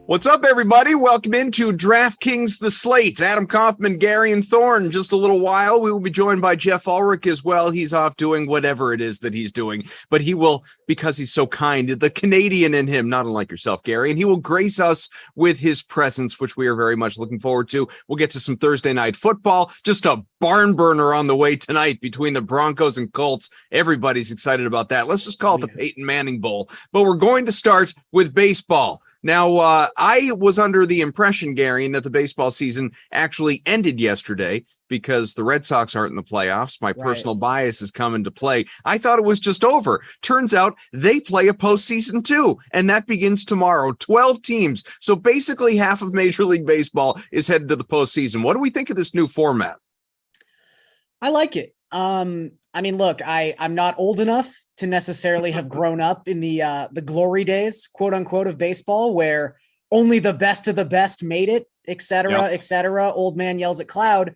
What's up, everybody? Welcome into DraftKings The Slate. Adam Kaufman, Gary, and Thorne. Just a little while, we will be joined by Jeff Ulrich as well. He's off doing whatever it is that he's doing, but he will, because he's so kind, the Canadian in him, not unlike yourself, Gary, and he will grace us with his presence, which we are very much looking forward to. We'll get to some Thursday night football, just a barn burner on the way tonight between the Broncos and Colts. Everybody's excited about that. Let's just call it the Peyton Manning Bowl, but we're going to start with baseball. Now, I was under the impression, Gary, that the baseball season actually ended yesterday because the Red Sox aren't in the playoffs. My personal bias has come into play. I thought it was just over. Turns out they play a postseason too, and that begins tomorrow. 12 teams. So basically half of Major League Baseball is headed to the postseason. What do we think of this new format? I like it. I mean, look, I'm not old enough to necessarily have grown up in the glory days, quote unquote, of baseball, where only the best of the best made it, et cetera, et cetera. Old man yells at cloud.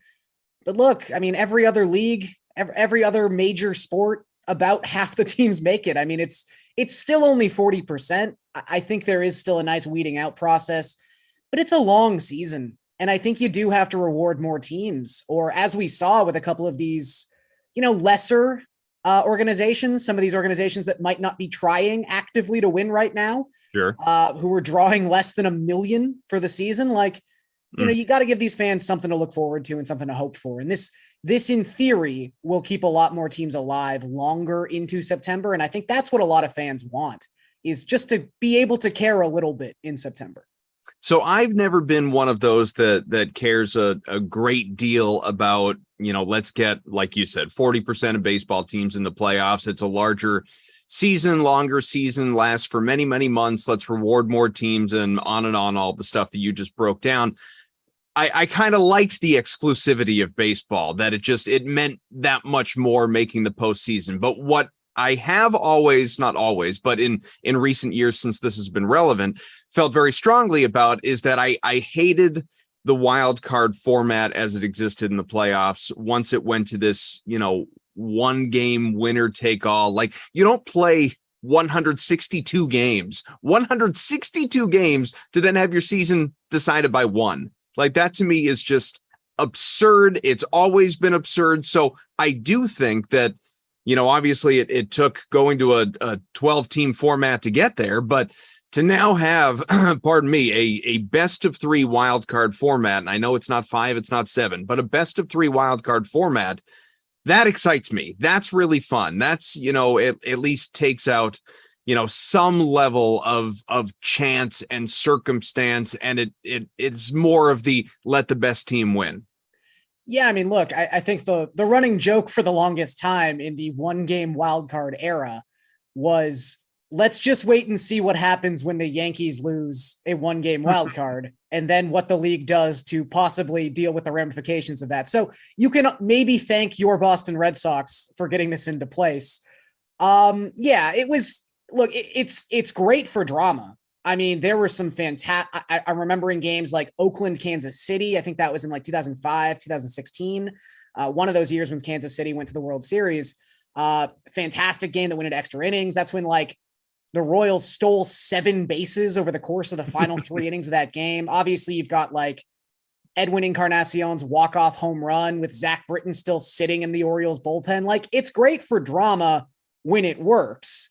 But look, I mean, every other league, every other major sport, about half the teams make it. I mean, it's still only 40%. I think there is still a nice weeding out process, but it's a long season. And I think you do have to reward more teams, or as we saw with a couple of these, lesser organizations, some of these organizations that might not be trying actively to win right now, sure, who are drawing less than 1 million for the season. You got to give these fans something to look forward to and something to hope for. And this in theory will keep a lot more teams alive longer into September. And I think that's what a lot of fans want, is just to be able to care a little bit in September. So I've never been one of those that cares a great deal about, let's get, like you said, 40% of baseball teams in the playoffs. It's a larger season, longer season, lasts for many, many months. Let's reward more teams and on all the stuff that you just broke down. I kind of liked the exclusivity of baseball, that it meant that much more making the postseason. But what I have always, not always, but in recent years since this has been relevant, felt very strongly about is that I hated the wild card format as it existed in the playoffs. Once it went to this, one game winner take all, like you don't play 162 games to then have your season decided by one. Like that to me is just absurd. It's always been absurd. So I do think that, obviously it took going to a 12-team format to get there, but to now have, pardon me, a best of three wild card format, and I know it's not 5, it's not 7, but a best of 3 wild card format, that excites me. That's really fun. That's, at least takes out, some level of chance and circumstance, and it's more of the let the best team win. Yeah, I mean, look, I think the running joke for the longest time in the 1-game wildcard era was, let's just wait and see what happens when the Yankees lose a 1-game wildcard, and then what the league does to possibly deal with the ramifications of that. So you can maybe thank your Boston Red Sox for getting this into place. It was, look, it's great for drama. I mean, there were some fantastic, I'm remembering games like Oakland, Kansas City. I think that was in like 2005, 2016. One of those years when Kansas City went to the World Series. Fantastic game that went into extra innings. That's when the Royals stole 7 bases over the course of the final 3 innings of that game. Obviously, you've got Edwin Encarnacion's walk-off home run with Zach Britton still sitting in the Orioles bullpen. It's great for drama when it works.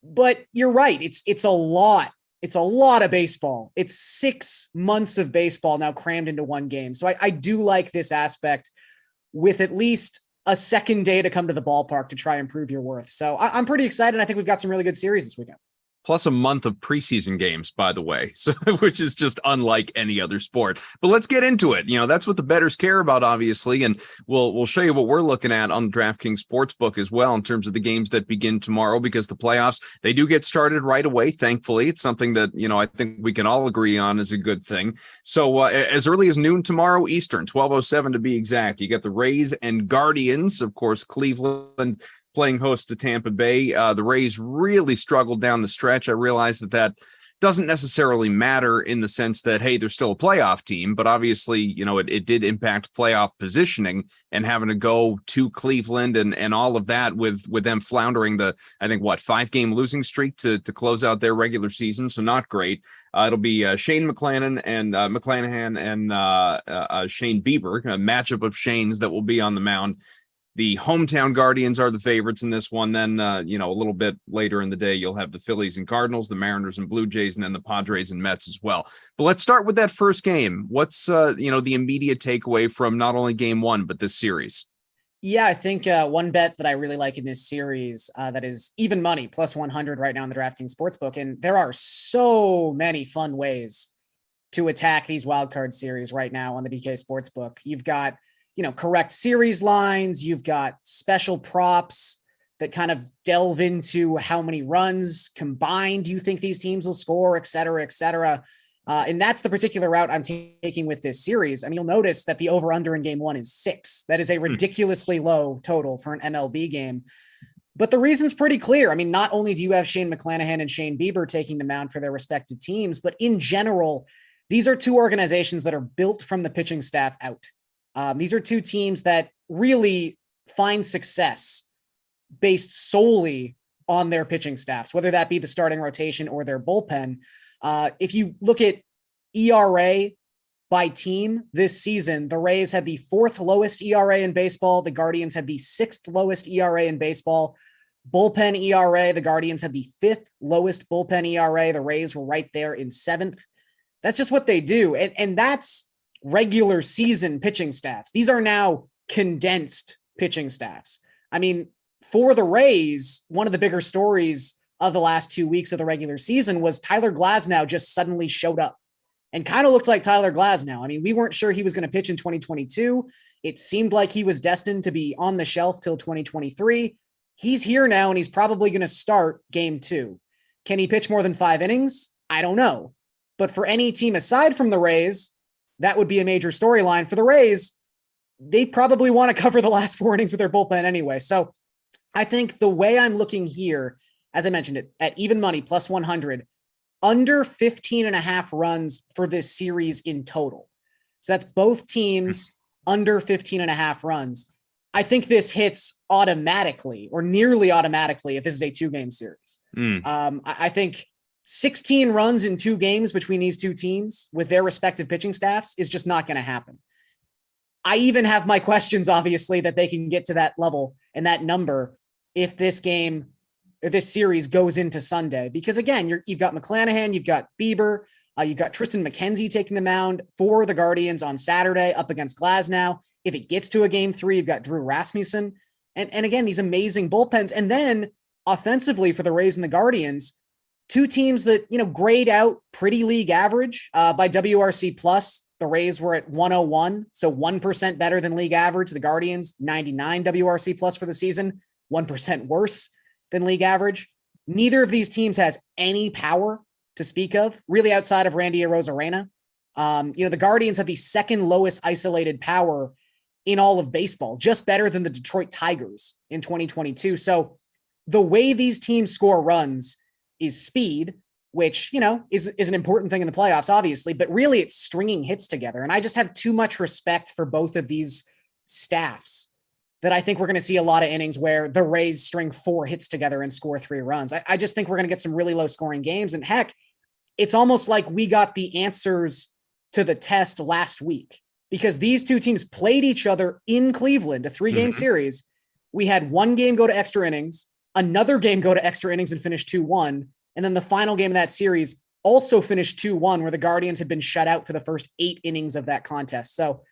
But you're right. It's a lot. It's a lot of baseball. It's 6 months of baseball now crammed into one game. So I do like this aspect, with at least a second day to come to the ballpark to try and prove your worth. So I'm pretty excited. I think we've got some really good series this weekend. Plus a month of preseason games, by the way, so which is just unlike any other sport. But let's get into it. That's what the bettors care about, obviously, and we'll show you what we're looking at on the DraftKings Sportsbook as well in terms of the games that begin tomorrow, because the playoffs, they do get started right away. Thankfully, it's something that I think we can all agree on is a good thing. So as early as noon tomorrow Eastern, 12:07 to be exact, you got the Rays and Guardians, of course, Cleveland playing host to Tampa Bay. The Rays really struggled down the stretch. I realize that doesn't necessarily matter in the sense that, hey, they're still a playoff team, but obviously, it did impact playoff positioning and having to go to Cleveland and all of that with them floundering the, I think, 5-game losing streak to close out their regular season. So not great. It'll be Shane McClanahan and Shane Bieber, a matchup of Shanes that will be on the mound. The hometown Guardians are the favorites in this one. Then, a little bit later in the day, you'll have the Phillies and Cardinals, the Mariners and Blue Jays, and then the Padres and Mets as well. But let's start with that first game. What's, the immediate takeaway from not only game one, but this series? Yeah, I think one bet that I really like in this series that is even money, plus 100 right now in the DraftKings Sportsbook. And there are so many fun ways to attack these wildcard series right now on the DK Sportsbook. You've got correct series lines. You've got special props that kind of delve into how many runs combined you think these teams will score, et cetera, et cetera. And that's the particular route I'm taking with this series. I mean, you'll notice that the over-under in game one is 6. That is a ridiculously low total for an MLB game. But the reason's pretty clear. I mean, not only do you have Shane McClanahan and Shane Bieber taking the mound for their respective teams, but in general, these are two organizations that are built from the pitching staff out. These are two teams that really find success based solely on their pitching staffs, whether that be the starting rotation or their bullpen. If you look at ERA by team this season, the Rays had the 4th lowest ERA in baseball. The Guardians had the 6th lowest ERA in baseball. Bullpen ERA, the Guardians had the 5th lowest bullpen ERA. The Rays were right there in 7th. That's just what they do. And that's regular season pitching staffs. These are now condensed pitching staffs. I mean, for the Rays, one of the bigger stories of the last 2 weeks of the regular season was Tyler Glasnow just suddenly showed up and kind of looked like Tyler Glasnow. I mean, we weren't sure he was going to pitch in 2022. It seemed like he was destined to be on the shelf till 2023. He's here now, and he's probably going to start game 2. Can he pitch more than 5 innings? I don't know. But for any team aside from the Rays, that would be a major storyline. For the Rays, they probably want to cover the last 4 innings with their bullpen anyway. So I think the way I'm looking here, as I mentioned it, at even money, plus 100, under 15.5 runs for this series in total. So that's both teams under 15.5 runs. I think this hits automatically or nearly automatically if this is a 2-game series. I think 16 runs in 2 games between these two teams with their respective pitching staffs is just not going to happen. I even have my questions, obviously, that they can get to that level and that number if this game or this series goes into Sunday. Because again, you've got McClanahan, you've got Bieber, you've got Tristan McKenzie taking the mound for the Guardians on Saturday up against Glasnow. If it gets to a game 3, you've got Drew Rasmussen. And again, these amazing bullpens. And then offensively for the Rays and the Guardians, 2 teams that, grade out pretty league average by WRC plus. The Rays were at 101, so 1% better than league average. The Guardians, 99 WRC plus for the season, 1% worse than league average. Neither of these teams has any power to speak of, really outside of Randy Arozarena. The Guardians have the 2nd lowest isolated power in all of baseball, just better than the Detroit Tigers in 2022. So the way these teams score runs is speed, which, is an important thing in the playoffs, obviously, but really it's stringing hits together. And I just have too much respect for both of these staffs that I think we're going to see a lot of innings where the Rays string 4 hits together and score 3 runs. I just think we're going to get some really low scoring games. And heck, it's almost like we got the answers to the test last week because these two teams played each other in Cleveland, a 3-game series. We had 1 game go to extra innings, another game go to extra innings and finish 2-1. And then the final game of that series also finished 2-1, where the Guardians had been shut out for the first 8 innings of that contest. So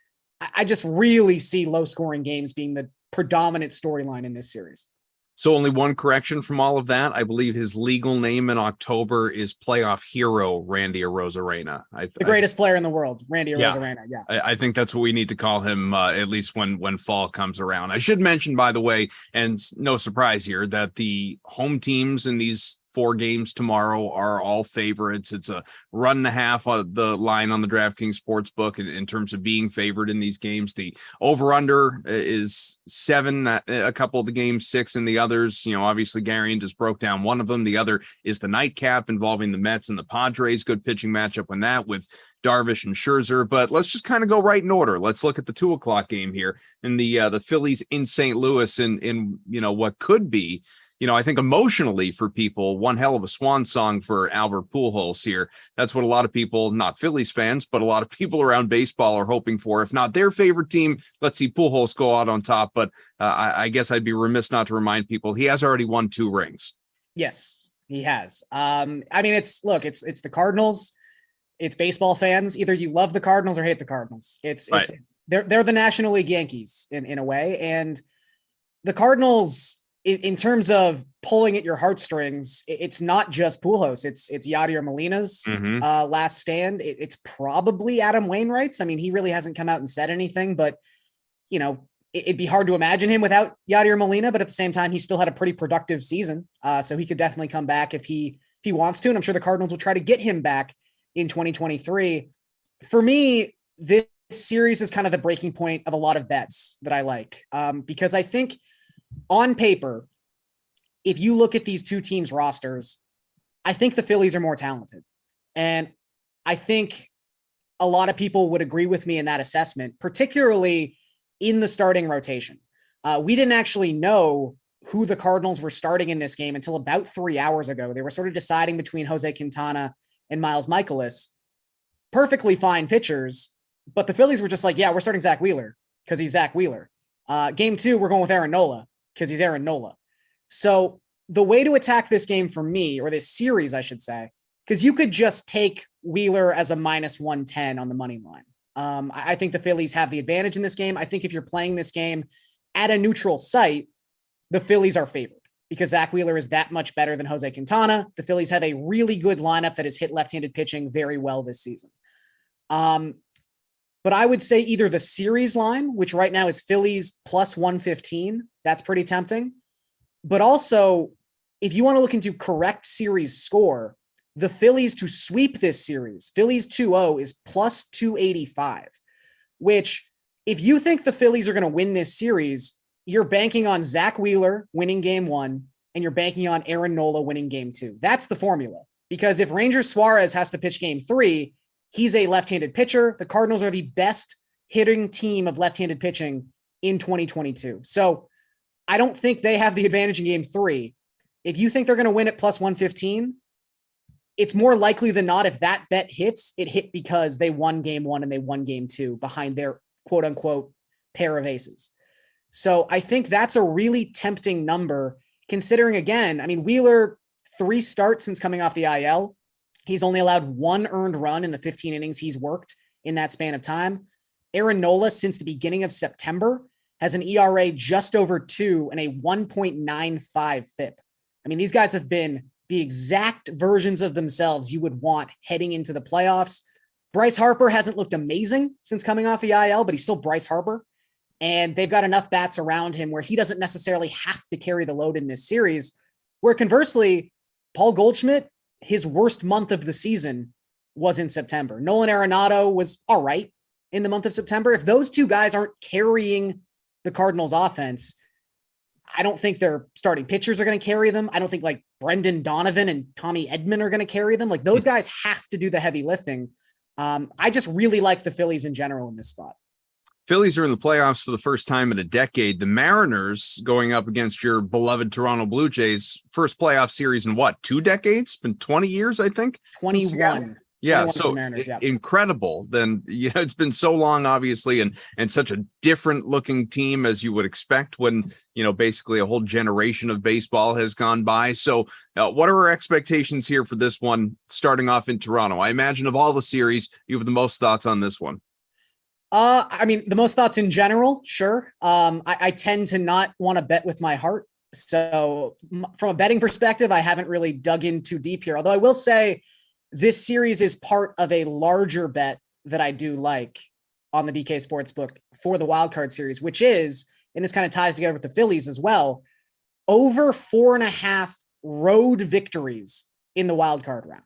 I just really see low scoring games being the predominant storyline in this series. So only one correction from all of that. I believe his legal name in October is playoff hero Randy Arozarena. The greatest player in the world, Randy Arozarena. Yeah. I think that's what we need to call him, at least when fall comes around. I should mention, by the way, and no surprise here, that the home teams in these 4 games tomorrow are all favorites. It's a 1.5 on the line on the DraftKings Sportsbook in terms of being favored in these games. The over-under is 7, a couple of the games, 6 in the others. Obviously Garion just broke down one of them. The other is the nightcap involving the Mets and the Padres. Good pitching matchup on that with Darvish and Scherzer. But let's just kind of go right in order. Let's look at the 2:00 game here in the Phillies in St. Louis in what could be I think emotionally for people, one hell of a swan song for Albert Pujols here. That's what a lot of people, not Phillies fans, but a lot of people around baseball are hoping for. If not their favorite team, let's see Pujols go out on top. But I guess I'd be remiss not to remind people he has already won 2 rings. Yes, he has. I mean, it's the Cardinals. It's baseball fans. Either you love the Cardinals or hate the Cardinals. Right. They're the National League Yankees in a way. And the Cardinals, in terms of pulling at your heartstrings, it's not just Pujols. It's Yadier Molina's last stand. It's probably Adam Wainwright's. I mean, he really hasn't come out and said anything, but it'd be hard to imagine him without Yadier Molina. But at the same time, he still had a pretty productive season, so he could definitely come back if he wants to. And I'm sure the Cardinals will try to get him back in 2023. For me, this series is kind of the breaking point of a lot of bets that I like, because I think on paper, if you look at these two teams' rosters, I think the Phillies are more talented. And I think a lot of people would agree with me in that assessment, particularly in the starting rotation. We didn't actually know who the Cardinals were starting in this game until about 3 hours ago. They were sort of deciding between Jose Quintana and Miles Mikolas. Perfectly fine pitchers, but the Phillies were just like, yeah, we're starting Zach Wheeler because he's Zach Wheeler. Game 2, we're going with Aaron Nola because he's Aaron Nola. So the way to attack this game for me, or this series, I should say, because you could just take Wheeler as a -110 on the money line. I think the Phillies have the advantage in this game. I think if you're playing this game at a neutral site, the Phillies are favored because Zach Wheeler is that much better than Jose Quintana. The Phillies have a really good lineup that has hit left-handed pitching very well this season. But I would say either the series line, which right now is Phillies +115, that's pretty tempting. But also, if you want to look into correct series score, the Phillies to sweep this series, Phillies 2-0 is +285, which if you think the Phillies are going to win this series, you're banking on Zach Wheeler winning game 1 and you're banking on Aaron Nola winning game 2. That's the formula. Because if Ranger Suarez has to pitch game 3, he's a left-handed pitcher. The Cardinals are the best hitting team of left-handed pitching in 2022. So I don't think they have the advantage in game 3. If you think they're going to win at +115, it's more likely than not, if that bet hits, it hit because they won game 1 and they won game 2 behind their quote unquote pair of aces. So I think that's a really tempting number, considering, again, I mean, Wheeler, 3 starts since coming off the IL. He's only allowed 1 earned run in the 15 innings he's worked in that span of time. Aaron Nola, since the beginning of September, has an ERA just over 2 and a 1.95 FIP. I mean, these guys have been the exact versions of themselves you would want heading into the playoffs. Bryce Harper hasn't looked amazing since coming off the IL, but he's still Bryce Harper. And they've got enough bats around him where he doesn't necessarily have to carry the load in this series. Where conversely, Paul Goldschmidt, his worst month of the season was in September. Nolan Arenado was all right in the month of September. If those two guys aren't carrying the Cardinals offense, I don't think their starting pitchers are going to carry them. I don't think like Brendan Donovan and Tommy Edman are going to carry them. Like those guys have to do the heavy lifting. I just really like the Phillies in general in this spot. Phillies are in the playoffs for the first time in a decade. The Mariners going up against your beloved Toronto Blue Jays, first playoff series in what, 2 decades? Been 20 years, I think. 21. Yeah, 21 so Mariners, yeah. Incredible. Then it's been so long, obviously, and such a different looking team as you would expect when basically a whole generation of baseball has gone by. So, what are our expectations here for this one, starting off in Toronto? I imagine of all the series, you have the most thoughts on this one. I mean, the most thoughts in general, sure. I tend to not want to bet with my heart. So from a betting perspective, I haven't really dug in too deep here. Although I will say this series is part of a larger bet that I do like on the DK Sportsbook for the wildcard series, which is, and this kind of ties together with the Phillies as well, over 4.5 road victories in the wildcard round.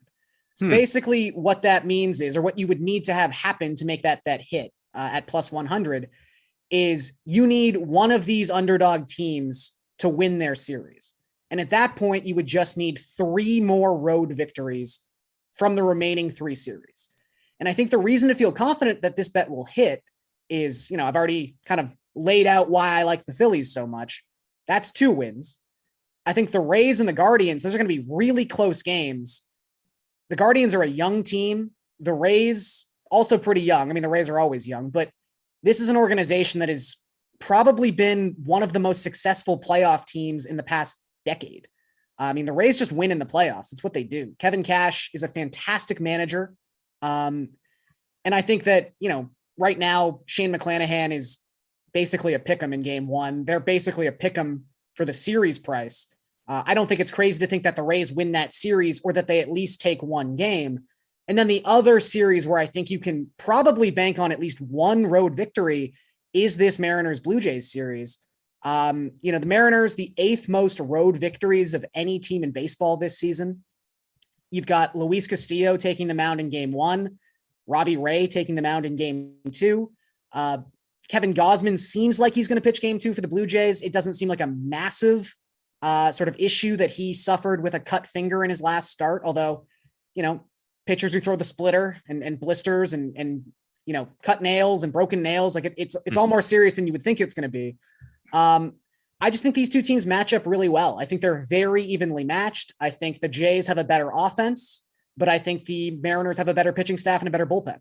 So basically what that means is, or what you would need to have happen to make that bet hit, at +100, is you need one of these underdog teams to win their series. And at that point, you would just need 3 more road victories from the remaining 3 series. And I think the reason to feel confident that this bet will hit is, I've already kind of laid out why I like the Phillies so much. That's 2 wins. I think the Rays and the Guardians, those are going to be really close games. The Guardians are a young team. The Rays also pretty young. I mean, the Rays are always young, but this is an organization that has probably been one of the most successful playoff teams in the past decade. I mean, the Rays just win in the playoffs. It's what they do. Kevin Cash is a fantastic manager. And I think that, right now, Shane McClanahan is basically a pick'em in game one. They're basically a pick'em for the series price. I don't think it's crazy to think that the Rays win that series or that they at least take one game. And then the other series where I think you can probably bank on at least one road victory is this Mariners Blue Jays series. The Mariners, the 8th most road victories of any team in baseball this season. You've got Luis Castillo taking the mound in game one, Robbie Ray taking the mound in game two. Kevin Gausman seems like he's going to pitch game two for the Blue Jays. It doesn't seem like a massive sort of issue that he suffered with a cut finger in his last start. Although, pitchers who throw the splitter and blisters and cut nails and broken nails, like it's all more serious than you would think it's going to be. I just think these two teams match up really well. I think they're very evenly matched. I think the Jays have a better offense, but I think the Mariners have a better pitching staff and a better bullpen.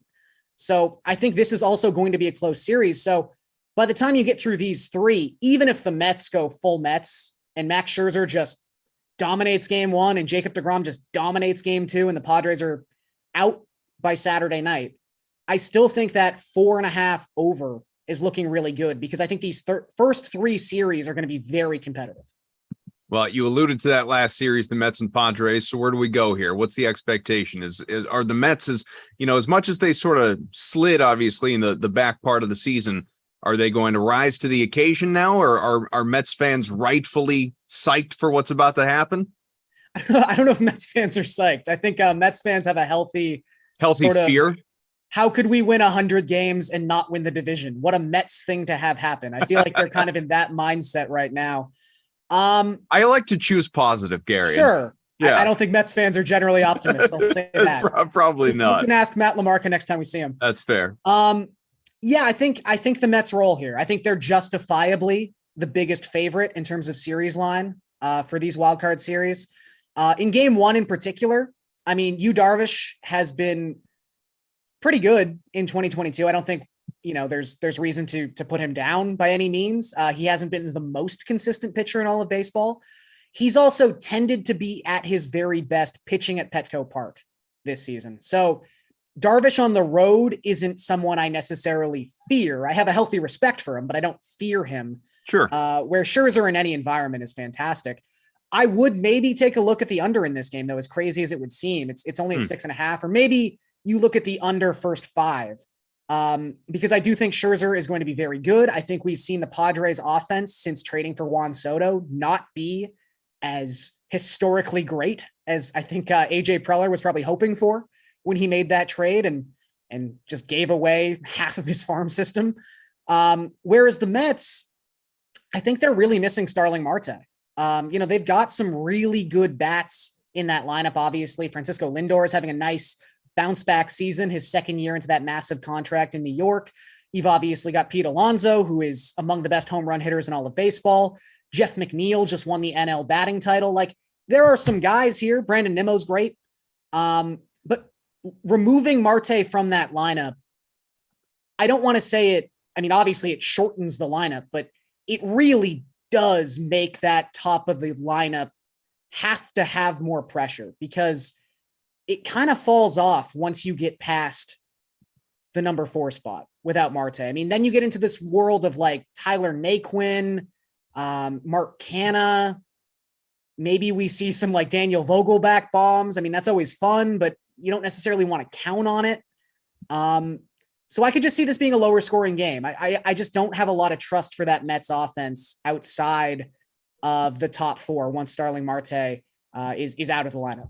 So I think this is also going to be a close series. So by the time you get through these three, even if the Mets go full Mets and Max Scherzer just dominates game one and Jacob deGrom just dominates game two and the Padres are out by Saturday night, I still think that 4.5 over is looking really good because I think these first three series are going to be very competitive. Well, you alluded to that last series, the Mets and Padres. So where do we go here? What's the expectation? Are the Mets, as much as they sort of slid, obviously, in the back part of the season, are they going to rise to the occasion now, or are Mets fans rightfully psyched for what's about to happen? I don't know if Mets fans are psyched. I think Mets fans have a healthy fear. How could we win 100 games and not win the division? What a Mets thing to have happen. I feel like they're kind of in that mindset right now. I like to choose positive, Gary. Sure. Yeah. I don't think Mets fans are generally optimists. I'll say that. Probably not. You can ask Matt LaMarca next time we see him. That's fair. I think the Mets roll here. I think they're justifiably the biggest favorite in terms of series line for these wildcard series. In game one in particular, I mean, Yu Darvish has been pretty good in 2022. I don't think, there's reason to put him down by any means. He hasn't been the most consistent pitcher in all of baseball. He's also tended to be at his very best pitching at Petco Park this season. So Darvish on the road isn't someone I necessarily fear. I have a healthy respect for him, but I don't fear him. Sure. Where Scherzer in any environment is fantastic. I would maybe take a look at the under in this game, though, as crazy as it would seem. It's only at 6.5, or maybe you look at the under first 5, because I do think Scherzer is going to be very good. I think we've seen the Padres offense since trading for Juan Soto not be as historically great as I think AJ Preller was probably hoping for when he made that trade and just gave away half of his farm system. Whereas the Mets, I think they're really missing Starling Marte. They've got some really good bats in that lineup. Obviously, Francisco Lindor is having a nice bounce back season, his second year into that massive contract in New York. You've obviously got Pete Alonso, who is among the best home run hitters in all of baseball. Jeff McNeil just won the NL batting title. Like, there are some guys here. Brandon Nimmo's great. But removing Marte from that lineup, I don't want to say it. I mean, obviously it shortens the lineup, but it really does make that top of the lineup have to have more pressure, because it kind of falls off once you get past the number 4 spot without Marte. I mean, then you get into this world of like Tyler Naquin, Mark Canha. Maybe we see some like Daniel Vogelback bombs. I mean, that's always fun, but you don't necessarily want to count on it. So I could just see this being a lower scoring game. I just don't have a lot of trust for that Mets offense outside of the top 4 once Starling Marte is out of the lineup.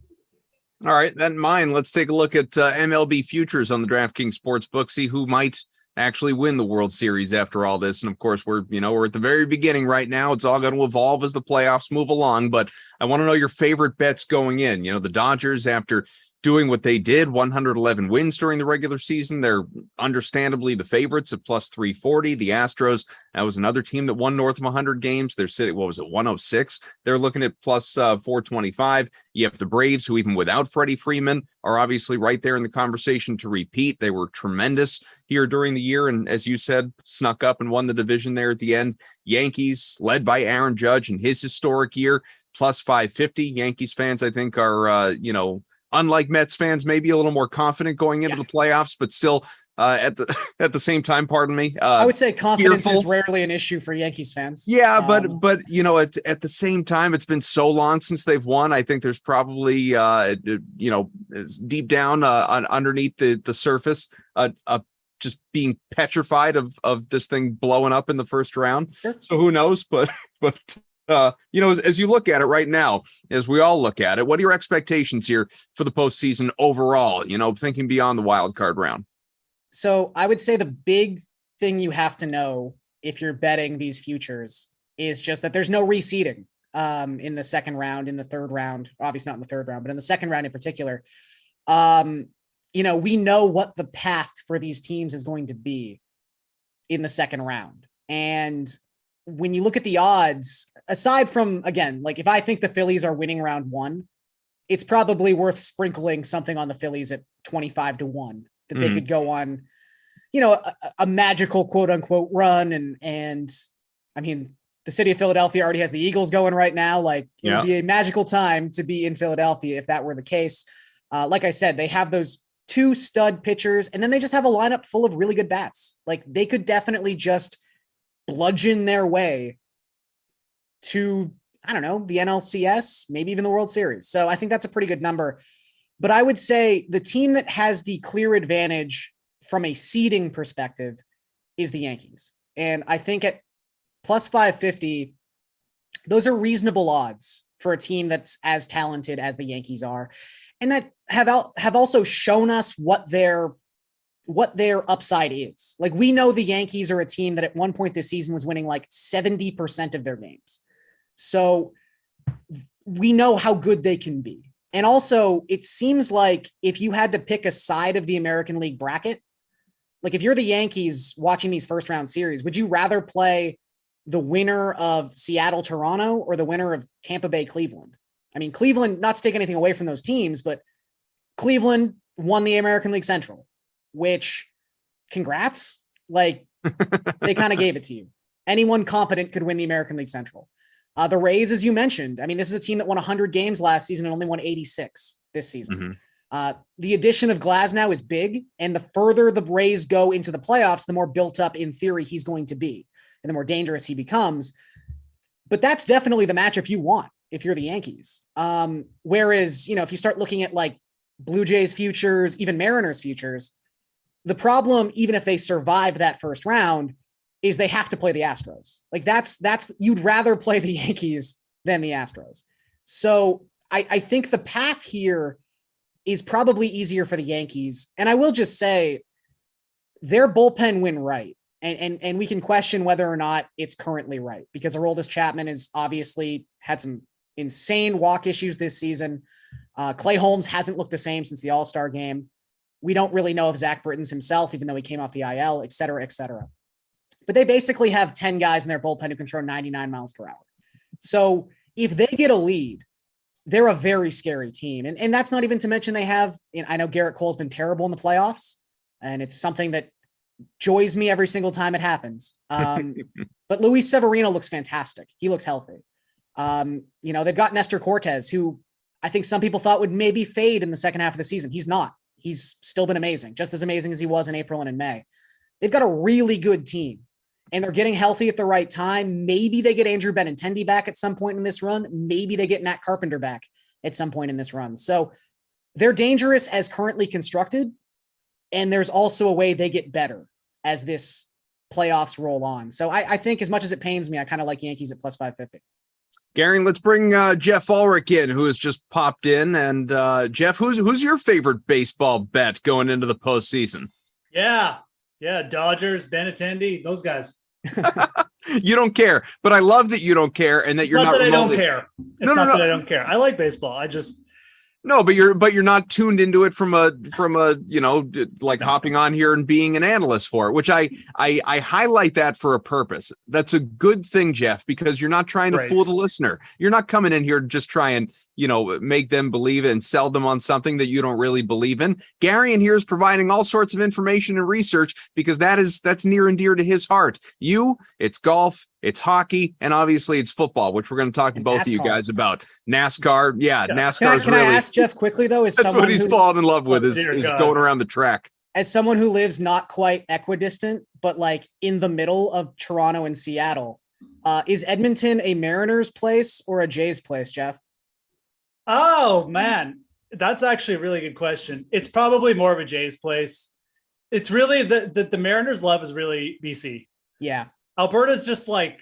All right, that in mind, let's take a look at MLB futures on the DraftKings Sportsbook, see who might actually win the World Series after all this. And of course, we're at the very beginning right now. It's all going to evolve as the playoffs move along, but I want to know your favorite bets going in. The Dodgers, after doing what they did, 111 wins during the regular season. They're understandably the favorites at plus 340. The Astros, that was another team that won north of 100 games. They're sitting, 106? They're looking at plus 425. You have the Braves, who even without Freddie Freeman are obviously right there in the conversation to repeat. They were tremendous here during the year, and as you said, snuck up and won the division there at the end. Yankees, led by Aaron Judge in his historic year, plus 550. Yankees fans, I think, are, unlike Mets fans, maybe a little more confident going into the playoffs, but still at the same time, pardon me. I would say confidence fearful. is rarely an issue for Yankees fans. Yeah, but at the same time, it's been so long since they've won. I think there's probably deep down underneath the surface, just being petrified of this thing blowing up in the first round. Sure. So who knows? But as you look at it right now, as we all look at it, what are your expectations here for the postseason overall? Thinking beyond the wild card round. So I would say the big thing you have to know if you're betting these futures is just that there's no reseeding in the second round, in the third round, obviously not in the third round, but in the second round in particular. We know what the path for these teams is going to be in the second round. And when you look at the odds, aside from, again, like if I think the Phillies are winning round one, it's probably worth sprinkling something on the Phillies at 25-1 that they could go on, a magical quote unquote run. And I mean, the city of Philadelphia already has the Eagles going right now. Like it would be a magical time to be in Philadelphia if that were the case. Like I said, they have those two stud pitchers, and then they just have a lineup full of really good bats. Like they could definitely just bludgeon their way to, the NLCS, maybe even the World Series. So I think that's a pretty good number. But I would say the team that has the clear advantage from a seeding perspective is the Yankees. And I think at plus 550, those are reasonable odds for a team that's as talented as the Yankees are, and that have also shown us what their upside is. Like we know the Yankees are a team that at one point this season was winning like 70% of their games. So we know how good they can be. And also it seems like if you had to pick a side of the American League bracket, like if you're the Yankees watching these first round series, would you rather play the winner of Seattle, Toronto, or the winner of Tampa Bay, Cleveland? I mean, Cleveland, not to take anything away from those teams, but Cleveland won the American League Central, which congrats. Like they kind of gave it to you. Anyone competent could win the American League Central. The Rays, as you mentioned, I mean, this is a team that won 100 games last season and only won 86 this season. The addition of Glasnow is big, and the further the Rays go into the playoffs, the more built up in theory he's going to be and the more dangerous he becomes. But that's definitely the matchup you want if you're the Yankees. Whereas, if you start looking at like Blue Jays futures, even Mariners futures, the problem, even if they survive that first round, is they have to play the Astros. Like that's you'd rather play the Yankees than the Astros. So I think the path here is probably easier for the Yankees. And I will just say their bullpen win right. And we can question whether or not it's currently right, because Aroldis Chapman has obviously had some insane walk issues this season. Clay Holmes hasn't looked the same since the All-Star game. We don't really know if Zach Britton's himself, even though he came off the IL, et cetera, et cetera. But they basically have 10 guys in their bullpen who can throw 99 miles per hour. So if they get a lead, they're a very scary team. And that's not even to mention they have, I know Garrett Cole's been terrible in the playoffs, and it's something that joys me every single time it happens. But Luis Severino looks fantastic. He looks healthy. They've got Nestor Cortez, who I think some people thought would maybe fade in the second half of the season. He's not. He's still been amazing, just as amazing as he was in April and in May. They've got a really good team, and they're getting healthy at the right time. Maybe they get Andrew Benintendi back at some point in this run. Maybe they get Matt Carpenter back at some point in this run. So they're dangerous as currently constructed, and there's also a way they get better as this playoffs roll on. So I think, as much as it pains me, I kind of like Yankees at plus 550. Gary, let's bring Jeff Ulrich in, who has just popped in. And Jeff, who's your favorite baseball bet going into the postseason? Yeah, Dodgers, Benintendi, those guys. You don't care, but I love that you don't care, and that you're not. I don't care. It's not that I don't care. I like baseball. No, but you're not tuned into it from a like hopping on here and being an analyst for it, which I highlight that for a purpose. That's a good thing, Jeff, because you're not trying to Right. fool the listener. You're not coming in here to just try and make them believe it and sell them on something that you don't really believe in. Gary in here is providing all sorts of information and research because that's near and dear to his heart. It's golf, it's hockey, and obviously it's football, which we're going to talk to both of you guys about. NASCAR, NASCAR. Can I ask Jeff quickly though? That's what he's fallen in love with is going around the track. As someone who lives not quite equidistant, but like in the middle of Toronto and Seattle, is Edmonton a Mariners place or a Jays place, Jeff? Oh man, that's actually a really good question. It's probably more of a Jays place. It's really the Mariners love is really BC. Yeah. Alberta's just like,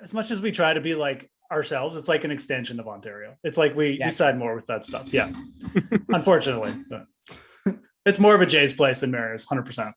as much as we try to be like ourselves, it's like an extension of Ontario. It's like we side more with that stuff. Yeah. Unfortunately. But it's more of a Jays place than Mariners, 100%.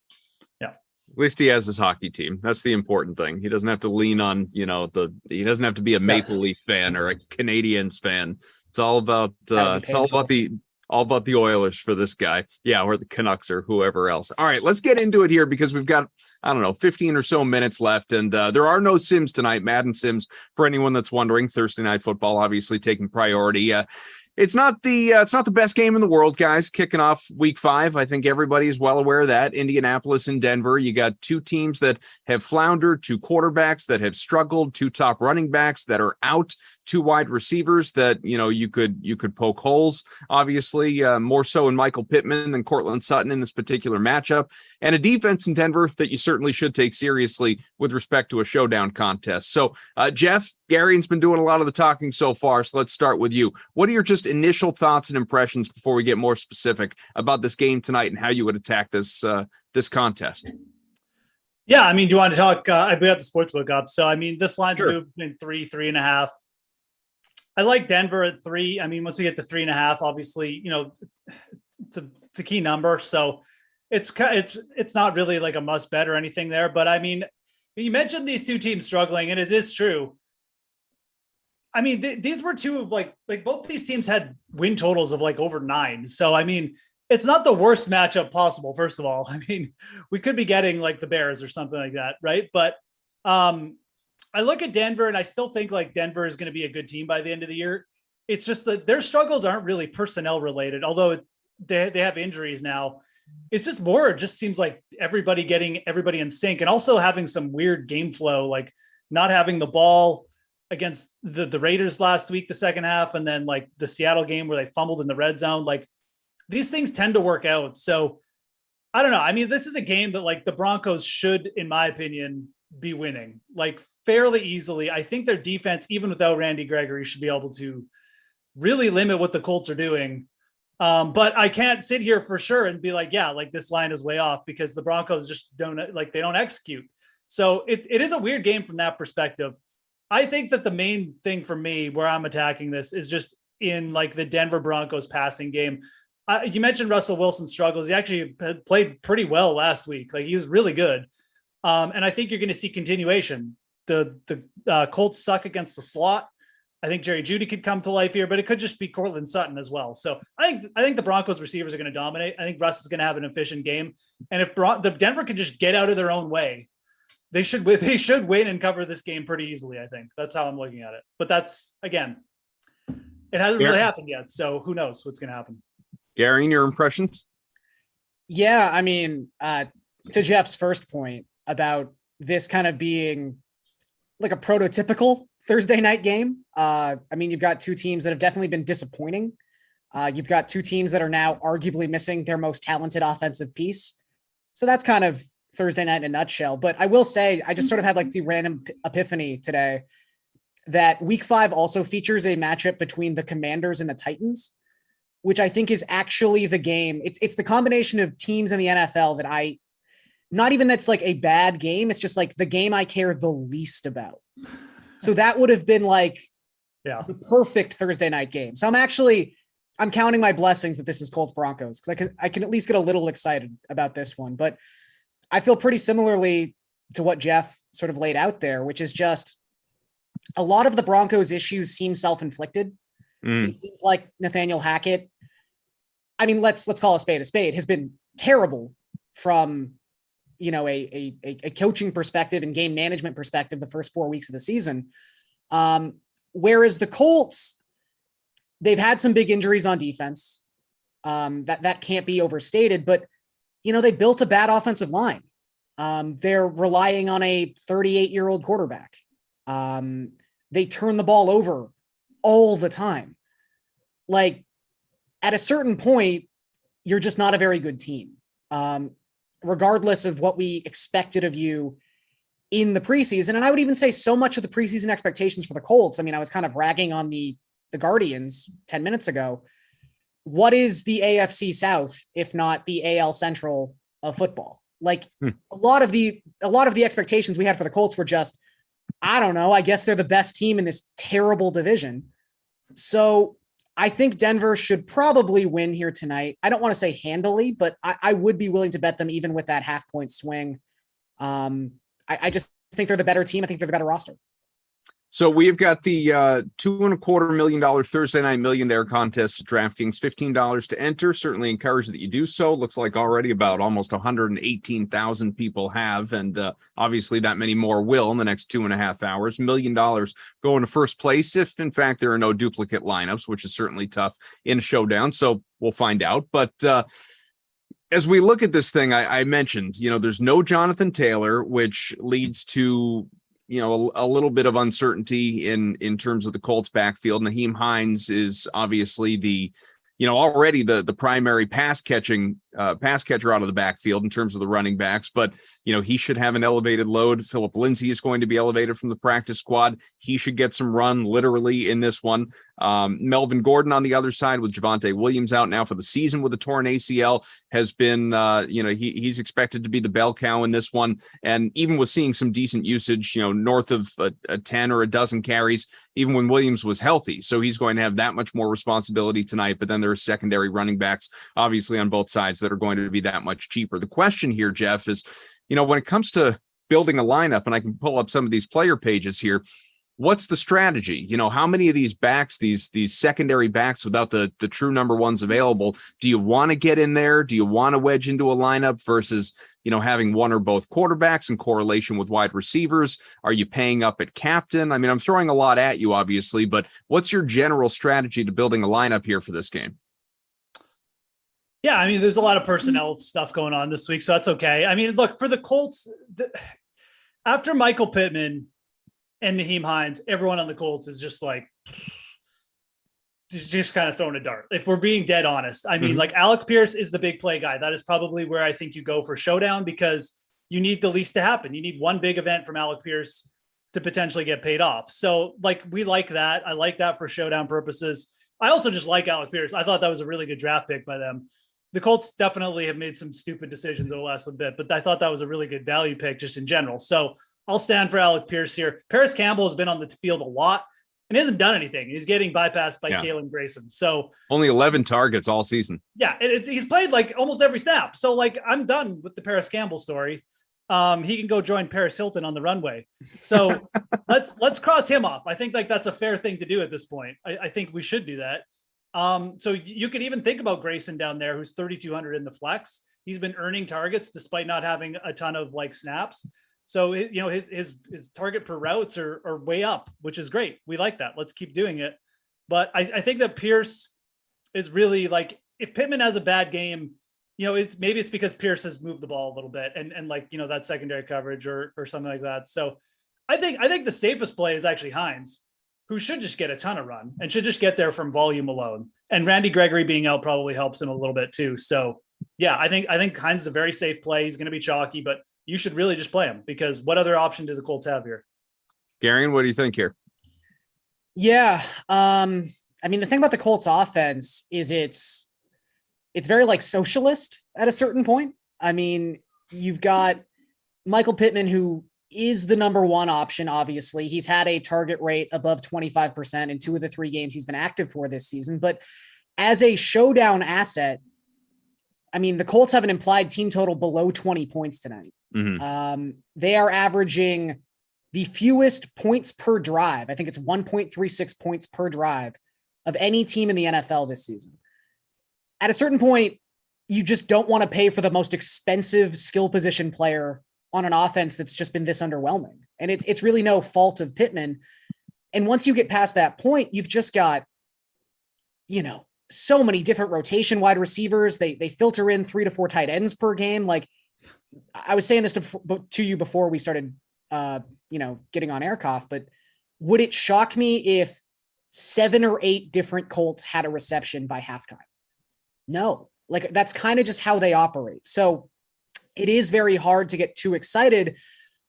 Yeah. At least he has his hockey team. That's the important thing. He doesn't have to lean on, he doesn't have to be a Maple Leaf fan or a Canadiens fan. It's all about all about the Oilers for this guy. Yeah, or the Canucks or whoever else. All right, let's get into it here because we've got, 15 or so minutes left. And there are no Sims tonight, Madden Sims, for anyone that's wondering. Thursday Night Football obviously taking priority. It's not the best game in the world, guys. Kicking off week 5. I think everybody is well aware of that. Indianapolis and Denver. You got two teams that have floundered, two quarterbacks that have struggled, two top running backs that are out, two wide receivers that, you could poke holes, obviously, more so in Michael Pittman than Cortland Sutton in this particular matchup, and a defense in Denver that you certainly should take seriously with respect to a showdown contest. So, Jeff, Gary's been doing a lot of the talking so far, so let's start with you. What are your just initial thoughts and impressions before we get more specific about this game tonight and how you would attack this contest? Yeah, I mean, do you want to talk? I got the sportsbook up, so I mean, this line's moved in 3.5. I like Denver at 3. I mean, once we get to 3.5, obviously, it's a key number, so it's not really like a must bet or anything there. But I mean, you mentioned these two teams struggling, and it is true. I mean, these were two of like both these teams had win totals of like over 9. So I mean, it's not the worst matchup possible. First of all, I mean, we could be getting like the Bears or something like that, right? But I look at Denver and I still think like Denver is going to be a good team by the end of the year. It's just that their struggles aren't really personnel related, although they have injuries now. It's just more, it just seems like getting everybody in sync and also having some weird game flow, like not having the ball against the Raiders last week, the second half, and then like the Seattle game where they fumbled in the red zone. Like these things tend to work out. So I don't know. I mean, this is a game that like the Broncos should, in my opinion, be winning like fairly easily. I think their defense, even without Randy Gregory, should be able to really limit what the Colts are doing. But I can't sit here for sure and be like, yeah, like this line is way off because the Broncos just they don't execute. So it is a weird game from that perspective. I think that the main thing for me where I'm attacking this is just in like the Denver Broncos passing game. You mentioned Russell Wilson's struggles. He actually played pretty well last week. Like he was really good. And I think you're going to see continuation. The Colts suck against the slot. I think Jerry Jeudy could come to life here, but it could just be Cortland Sutton as well. So I think the Broncos receivers are going to dominate. I think Russ is going to have an efficient game. And if the Denver can just get out of their own way, they should win and cover this game pretty easily. I think that's how I'm looking at it. But that's, again, it hasn't really happened yet. So who knows what's going to happen. Gary, your impressions? Yeah, I mean, to Jeff's first point about this kind of being like a prototypical Thursday night game. I mean, you've got two teams that have definitely been disappointing. You've got two teams that are now arguably missing their most talented offensive piece. So that's kind of Thursday night in a nutshell. But I will say, I just sort of had like the random epiphany today that week 5 also features a matchup between the Commanders and the Titans, which I think is actually the game. It's the combination of teams in the NFL that not even that's like a bad game. It's just like the game I care the least about. So that would have been like the perfect Thursday night game. So I'm counting my blessings that this is Colts Broncos because I can at least get a little excited about this one. But I feel pretty similarly to what Jeff sort of laid out there, which is just a lot of the Broncos issues seem self-inflicted. It seems like Nathaniel Hackett, I mean, let's call a spade, has been terrible from, a coaching perspective and game management perspective the first 4 weeks of the season. Whereas the Colts, they've had some big injuries on defense. That can't be overstated, but they built a bad offensive line. They're relying on a 38-year-old quarterback. They turn the ball over all the time. Like, at a certain point, you're just not a very good team. Regardless of what we expected of you in the preseason. And I would even say so much of the preseason expectations for the Colts. I mean, I was kind of ragging on the Guardians 10 minutes ago. What is the AFC South, if not the AL Central of football? Like a lot of the expectations we had for the Colts were just, I don't know, I guess they're the best team in this terrible division. So I think Denver should probably win here tonight. I don't want to say handily, but I would be willing to bet them even with that 0.5 point swing. I just think they're the better team. I think they're the better roster. So we've got the $2.25 million Thursday Night Millionaire contest at DraftKings, $15 to enter. Certainly encourage that you do so. Looks like already about almost 118,000 people have, and obviously that many more will in the next 2.5 hours. $1 million going to first place if, in fact, there are no duplicate lineups, which is certainly tough in a showdown. So we'll find out. But as we look at this thing, I mentioned, there's no Jonathan Taylor, which leads to a little bit of uncertainty in terms of the Colts backfield. Nyheim Hines is obviously already the primary pass catcher out of the backfield in terms of the running backs, but he should have an elevated load. Phillip Lindsay is going to be elevated from the practice squad. He should get some run literally in this one. Melvin Gordon on the other side with Javonte Williams out now for the season with a torn ACL has been, he's expected to be the bell cow in this one. And even with seeing some decent usage, north of a 10 or a dozen carries, even when Williams was healthy. So he's going to have that much more responsibility tonight. But then there are secondary running backs, obviously on both sides, that are going to be that much cheaper. The question here, Jeff, is, when it comes to building a lineup, and I can pull up some of these player pages here, what's the strategy? How many of these backs, these secondary backs without the true number ones available, do you want to get in there? Do you want to wedge into a lineup versus, having one or both quarterbacks in correlation with wide receivers? Are you paying up at captain? I mean, I'm throwing a lot at you, obviously, but what's your general strategy to building a lineup here for this game? Yeah, I mean, there's a lot of personnel stuff going on this week, so that's okay. I mean, look, for the Colts, after Michael Pittman and Nyheim Hines, everyone on the Colts is just kind of throwing a dart. If we're being dead honest, I mean, like Alec Pierce is the big play guy. That is probably where I think you go for showdown because you need the least to happen. You need one big event from Alec Pierce to potentially get paid off. So we like that. I like that for showdown purposes. I also just like Alec Pierce. I thought that was a really good draft pick by them. The Colts definitely have made some stupid decisions over the last little bit, but I thought that was a really good value pick just in general. So I'll stand for Alec Pierce here. Paris Campbell has been on the field a lot and hasn't done anything. He's getting bypassed by Kalen Grayson. So only 11 targets all season. Yeah. He's played almost every snap. So I'm done with the Paris Campbell story. He can go join Paris Hilton on the runway. So let's cross him off. I think that's a fair thing to do at this point. I think we should do that. So you could even think about Grayson down there, who's 3,200 in the flex. He's been earning targets despite not having a ton of snaps. So, his target per routes are way up, which is great. We like that. Let's keep doing it. But I think that Pierce is really if Pittman has a bad game, maybe it's because Pierce has moved the ball a little bit and that secondary coverage or something like that. So I think the safest play is actually Hines, who should just get a ton of run and should just get there from volume alone. And Randy Gregory being out probably helps him a little bit too. So yeah, I think Hines is a very safe play. He's going to be chalky, but you should really just play him because what other option do the Colts have here? Garion, what do you think here? Yeah. I mean, the thing about the Colts offense is it's very socialist at a certain point. I mean, you've got Michael Pittman, who is the number one option. Obviously, he's had a target rate above 25% in 2 of the 3 games he's been active for this season. But as a showdown asset, I mean, the Colts have an implied team total below 20 points tonight. They are averaging the fewest points per drive. I think it's 1.36 points per drive of any team in the NFL this season. At a certain point, you just don't want to pay for the most expensive skill position player on an offense that's just been this underwhelming. And it's really no fault of Pittman. And once you get past that point, you've just got, so many different rotation wide receivers. They filter in 3 to 4 tight ends per game. Like I was saying this to you before we started, getting on Aircoff, but would it shock me if 7 or 8 different Colts had a reception by halftime? No, like that's kind of just how they operate. So it is very hard to get too excited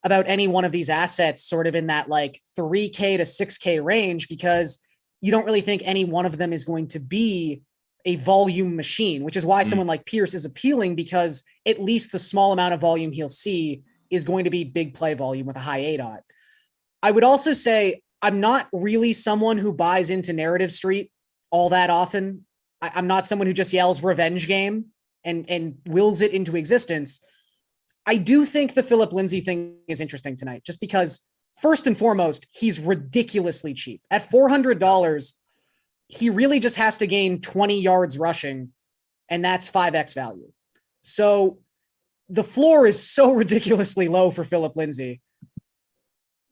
about any one of these assets sort of in that like 3K to 6K range, because you don't really think any one of them is going to be a volume machine, which is why someone like Pierce is appealing, because at least the small amount of volume he'll see is going to be big play volume with a high ADOT. I would also say I'm not really someone who buys into Narrative Street all that often. I'm not someone who just yells revenge game and wills it into existence. I do think the Philip Lindsay thing is interesting tonight, just because first and foremost, he's ridiculously cheap. At $400, he really just has to gain 20 yards rushing, and that's 5x value. So the floor is so ridiculously low for Philip Lindsay.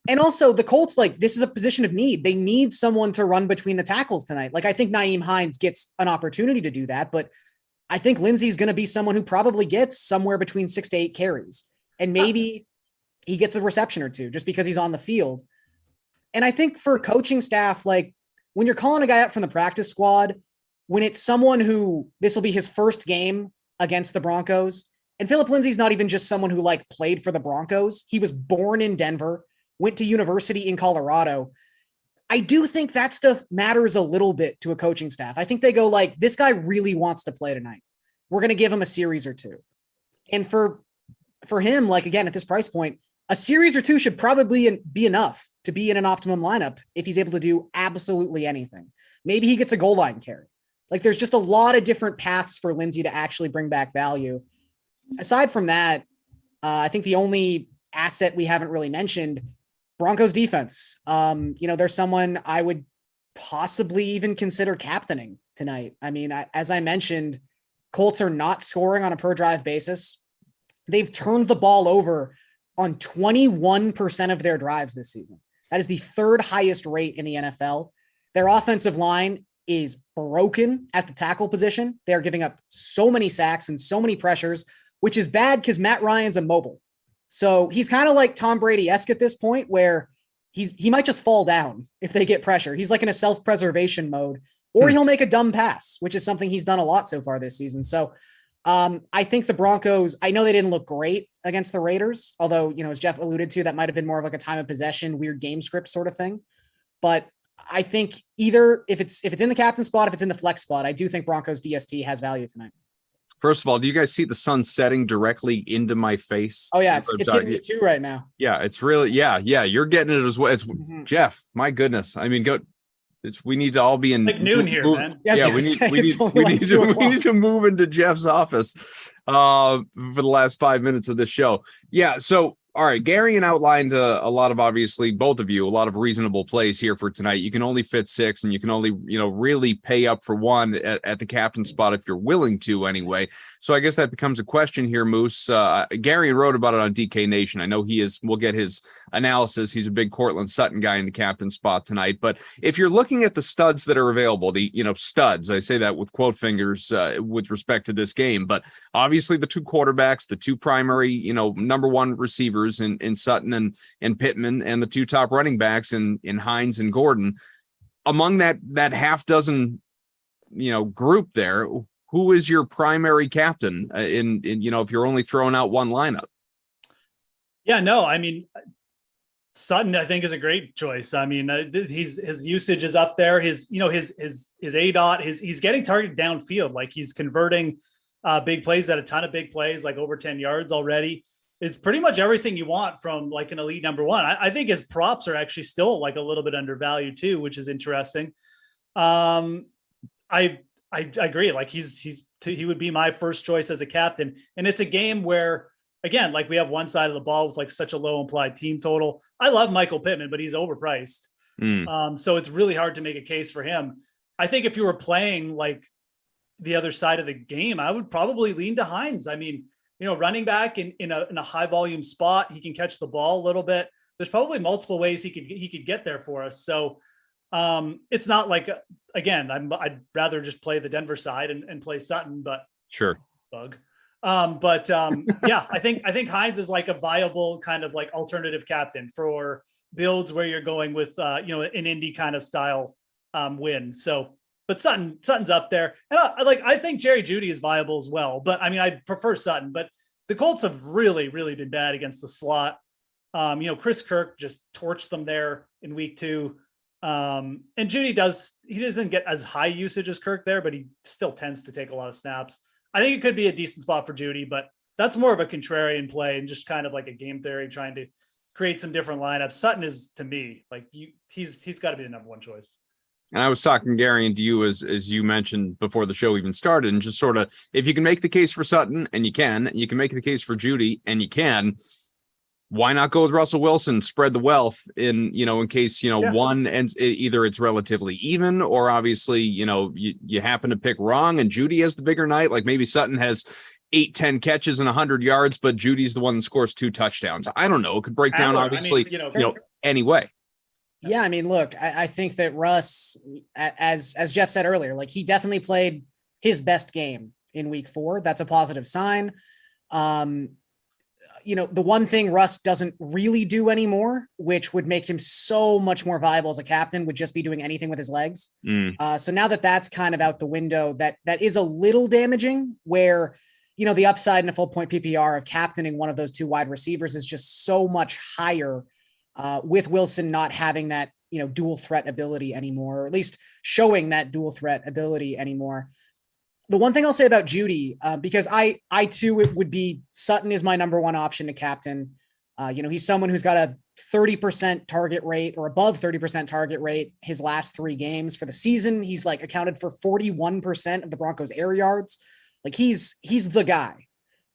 And also the Colts, like, this is a position of need. They need someone to run between the tackles tonight. Like, I think Nyheim Hines gets an opportunity to do that, but I think Lindsay's going to be someone who probably gets somewhere between 6 to 8 carries. And maybe he gets a reception or two just because he's on the field. And I think for coaching staff, like when you're calling a guy up from the practice squad, when it's someone who this will be his first game against the Broncos, and Philip Lindsay's not even just someone who like played for the Broncos. He was born in Denver, went to university in Colorado. I do think that stuff matters a little bit to a coaching staff. I think they go like, this guy really wants to play tonight. We're going to give him a series or two. And for him, like, again, at this price point, a series or two should probably be enough to be in an optimum lineup if he's able to do absolutely anything. Maybe he gets a goal line carry. Like, there's just a lot of different paths for Lindsay to actually bring back value. Aside from that, I think the only asset we haven't really mentioned, Broncos defense. There's someone I would possibly even consider captaining tonight. I mean, as I mentioned, Colts are not scoring on a per drive basis. They've turned the ball over on 21% of their drives this season. That is the 3rd highest rate in the NFL. Their offensive line is broken at the tackle position. They're giving up so many sacks and so many pressures, which is bad because Matt Ryan's immobile. So he's kind of like Tom Brady-esque at this point, where he might just fall down if they get pressure. He's like in a self-preservation mode, or he'll make a dumb pass, which is something he's done a lot so far this season. So I think the Broncos, I know they didn't look great against the Raiders, although, as Jeff alluded to, that might've been more of like a time of possession, weird game script sort of thing. But I think either if it's in the captain spot, if it's in the flex spot, I do think Broncos DST has value tonight. First of all, do you guys see the sun setting directly into my face? Oh yeah, it's hitting me too right now. Yeah, it's really, yeah, you're getting it as well. It's Jeff, my goodness. I mean, we need to all be in like noon here, man. Yeah, we need to move into Jeff's office for the last 5 minutes of this show. Yeah, so all right, Garion outlined a lot of, obviously, both of you, a lot of reasonable plays here for tonight. You can only fit 6, and you can only, really pay up for 1 at the captain spot if you're willing to anyway. So I guess that becomes a question here, Moose. Garion wrote about it on DK Nation. I know we'll get his analysis. He's a big Cortland Sutton guy in the captain spot tonight. But if you're looking at the studs that are available, the, studs, I say that with quote fingers with respect to this game, but obviously the 2 quarterbacks, the 2 primary, number 1 receivers in Sutton and Pittman, and the 2 top running backs in Hines and Gordon. Among that half dozen, group there, who is your primary captain in if you're only throwing out 1 lineup? Yeah, no, I mean, Sutton, I think, is a great choice. I mean, his usage is up there. His ADOT, he's getting targeted downfield. Like, he's converting big plays at a ton of big plays, like over 10 yards already. It's pretty much everything you want from like an elite number 1. I think his props are actually still like a little bit undervalued too, which is interesting. I agree. Like, he would be my first choice as a captain. And it's a game where, again, like, we have one side of the ball with like such a low implied team total. I love Michael Pittman, but he's overpriced. So it's really hard to make a case for him. I think if you were playing like the other side of the game, I would probably lean to Hines. I mean, running back in a high volume spot, he can catch the ball a little bit. There's probably multiple ways he could get there for us. So it's not like, again, I'd rather just play the Denver side and play Sutton, but sure. Bug. Yeah, I think Hines is like a viable kind of like alternative captain for builds where you're going with, an Indy kind of style win. So, but Sutton's up there. And I think Jerry Jeudy is viable as well, but I mean, I prefer Sutton, but the Colts have really, really been bad against the slot. Chris Kirk just torched them there in week 2. And Jeudy doesn't get as high usage as Kirk there, but he still tends to take a lot of snaps. I think it could be a decent spot for Jeudy, but that's more of a contrarian play and just kind of like a game theory, trying to create some different lineups. Sutton is, to me, like he's got to be the number one choice. And I was talking, Gary, and to you as you mentioned before the show even started, and just sort of, if you can make the case for Sutton, and you can make the case for Jeudy, and you can, why not go with Russell Wilson, spread the wealth in case, one, and either it's relatively even, or obviously, you happen to pick wrong and Jeudy has the bigger night. Like maybe Sutton has 8-10 catches and 100 yards, but Judy's the one that scores 2 touchdowns. I don't know. It could break down, obviously, anyway. Yeah, I mean, look, I think that Russ, as Jeff said earlier, like he definitely played his best game in week 4. That's a positive sign. The one thing Russ doesn't really do anymore, which would make him so much more viable as a captain, would just be doing anything with his legs. So now that's kind of out the window, that is a little damaging, where, the upside in a full point PPR of captaining one of those 2 wide receivers is just so much higher with Wilson not having that, dual threat ability anymore, or at least showing that dual threat ability anymore. The one thing I'll say about Jeudy, because I too, it would be Sutton is my number one option to captain. He's someone who's got a 30% target rate or above 30% target rate his last 3 games for the season. He's like accounted for 41% of the Broncos air yards. Like he's the guy.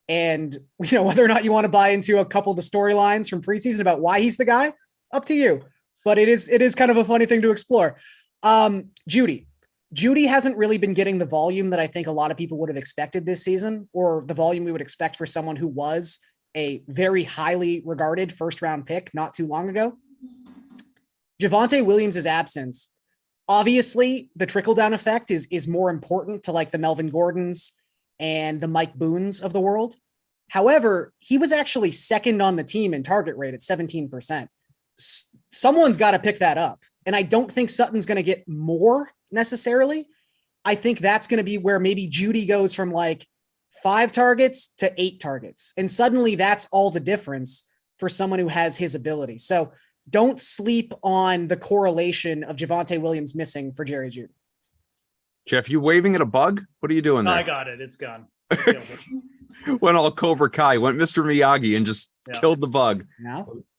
And, whether or not you want to buy into a couple of the storylines from preseason about why he's the guy, up to you. But it is kind of a funny thing to explore. Jeudy hasn't really been getting the volume that I think a lot of people would have expected this season, or the volume we would expect for someone who was a very highly regarded first-round pick not too long ago. Javonte Williams' absence, obviously the trickle-down effect is more important to like the Melvin Gordons and the Mike Boones of the world. However, he was actually second on the team in target rate at 17%. Someone's got to pick that up. And I don't think Sutton's going to get more necessarily. I think that's going to be where maybe Jeudy goes from like 5 targets to 8 targets. And suddenly that's all the difference for someone who has his ability. So don't sleep on the correlation of Javonte Williams missing for Jerry Jeudy. Jeff, you waving at a bug? What are you doing there? I got it. It's gone. Went all Cobra Kai, went Mr. Miyagi and just killed the bug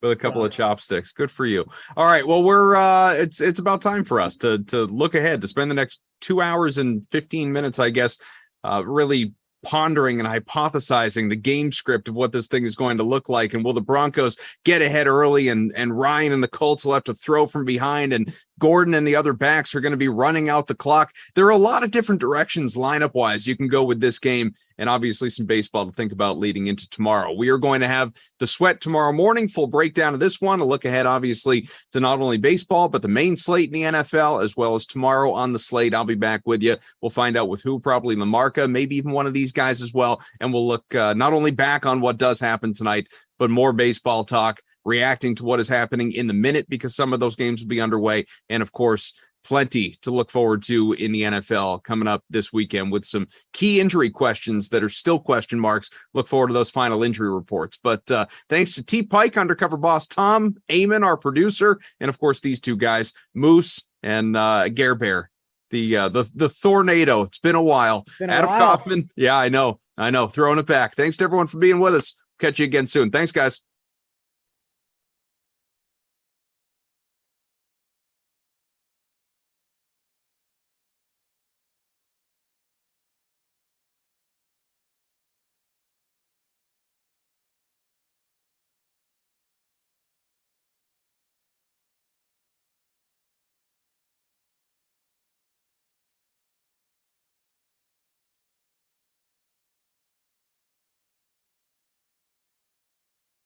with a couple of chopsticks. Good for you. All right. Well, we're it's about time for us to look ahead, to spend the next 2 hours and 15 minutes, I guess, really pondering and hypothesizing the game script of what this thing is going to look like. And will the Broncos get ahead early and Ryan and the Colts will have to throw from behind, and Gordon and the other backs are going to be running out the clock? There are a lot of different directions lineup wise you can go with this game, and obviously some baseball to think about leading into tomorrow. We are going to have the sweat tomorrow morning, full breakdown of this one, a look ahead obviously to not only baseball but the main slate in the NFL, as well as tomorrow on the slate. I'll be back with you. We'll find out with who, probably Lamarca, maybe even one of these guys as well, and we'll look not only back on what does happen tonight, but more baseball talk, reacting to what is happening in the minute, because some of those games will be underway. And of course, plenty to look forward to in the NFL coming up this weekend with some key injury questions that are still question marks. Look forward to those final injury reports. But thanks to T Pike, undercover boss Tom, Eamon, our producer, and of course these 2 guys, Moose and Gare Bear, the Thornado. It's been a while. Adam Kaufman. Yeah, I know. Throwing it back. Thanks to everyone for being with us. Catch you again soon. Thanks, guys.